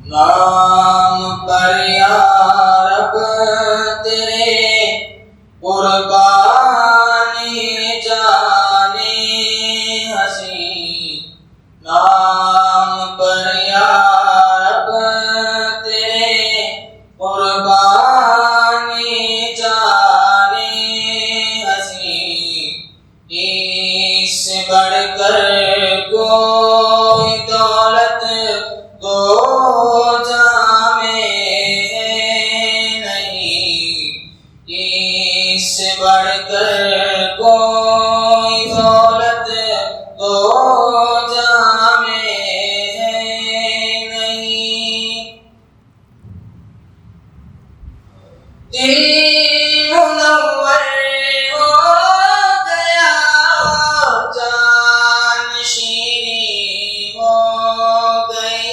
نام پر یا رب تیرے قربانی جانے ہنسی، نام پر یا رب تیرے قربانی جانے ہنسی، اس سے بڑھ کر کوئی دولت دو جہاں میں ہے نہیں، اس سے بڑھ کر کوئی دولت دو جہاں میں ہے نہیں۔ دل منور ہو گیا، جان شیریں ہو گئی،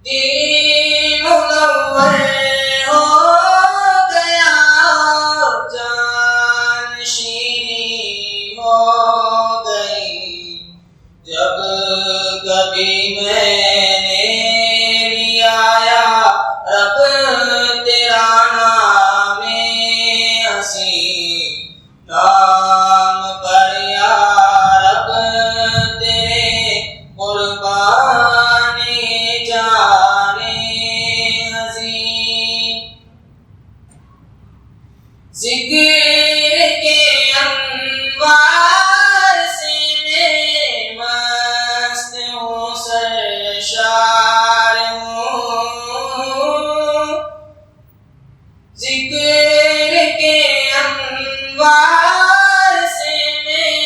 دل منور ہو گیا، جان شیریں ہو گئی، جب کبھی میں نے لیا رب تیرا نام ہنسی، نام پر یا رب تیرے قربانی جانے ہنسی، ذکر کے انوار سے میں مست ہوں، سرشار ہوں، ذکر کے انوار سے میں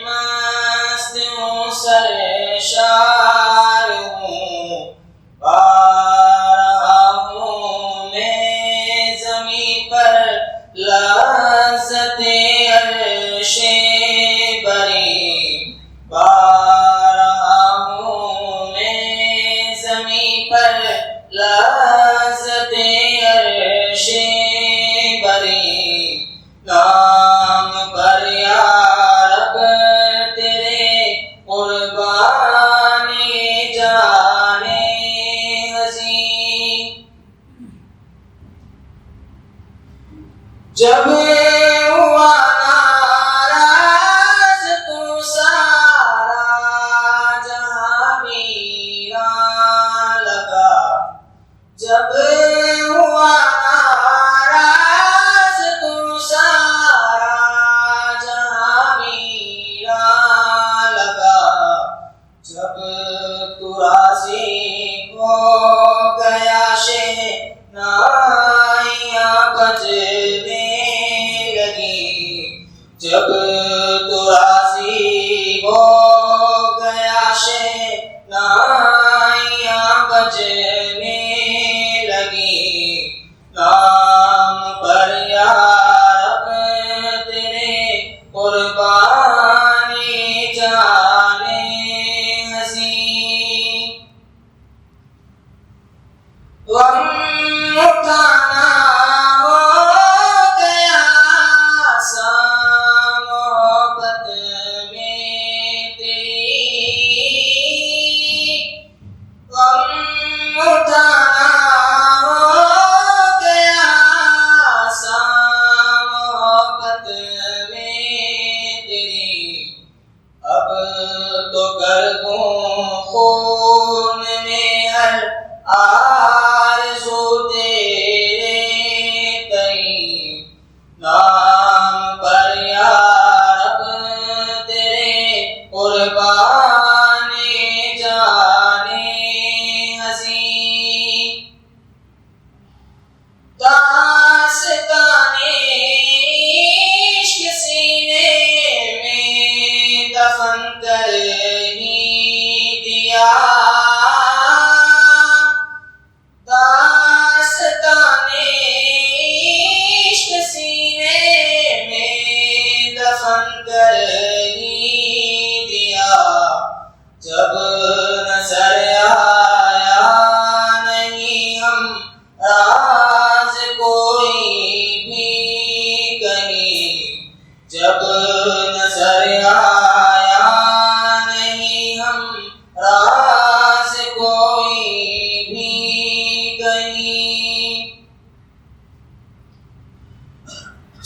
مست ہوں، سرشار ہوں، پا رہا ہوں میں زمین پر لذت عرش بری، پا رہا ہوں میں زمین پر لذت عرش بری، نام پر یا رب تیرے قربانی جانے ہنسی، جب ہوا ناراض تو سارا جہاں ویران لگا، جب ہوا ناراض تو سارا جہاں ویران لگا، جب تو راضی ہو گیا شہنائیاں بجنے لگی، جب تو راضی ہو گیا شہنائیاں بجنے لگی، نام پر یا رب تیرے قربانی جانے ہنسی، غم اٹھانا ہو گیا آسان محبت میں تیری، غم اٹھانا ہو گیا آسان محبت میں تیری، اب تو کر دوں خون میں ہر آرزو تیرے تئیں، نام پر یا رب تیرے قربانی جانے ہنسی، داستانے عشق سینے میں دفن کر ہی دیا،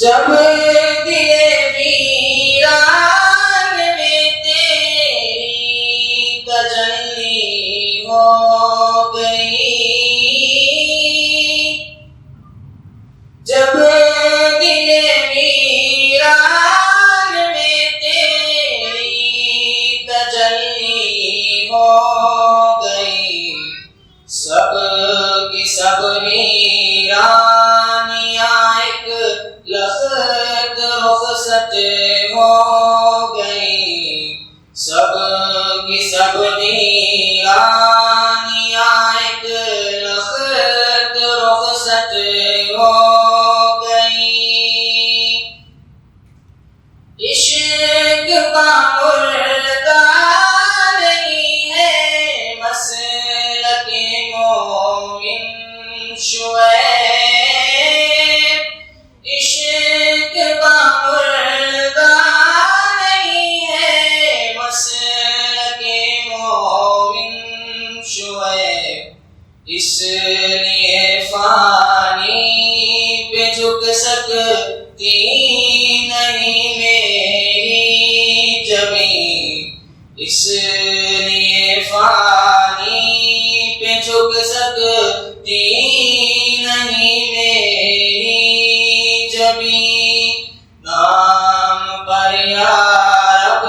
جب دل ویران میں تیری تجلی ہو گئی، جب دل ویران میں تیری تجلی ہو گئی، سب کی سب ویرانیاں ایک لخت رخصت ہو گئی، سب کی سب ویرانیاں ایک لخت رخصت ہو گئی۔ عشق کا مردہ نہیں ہے مسلک مومن شعیب، عشق کا مردہ نہیں ہے مسلک مومن شعیب، اس لیے فانی پہ جھک سکتی نہیں میری جبیں، اس لیے فانی پہ جھک سکتی نہیں میری جبیں، نام پر یا رب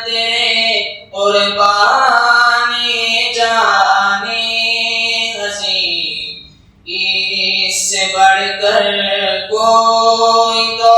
تیرے قربان جانے حسین، اس سے بڑھ کر کوئی تو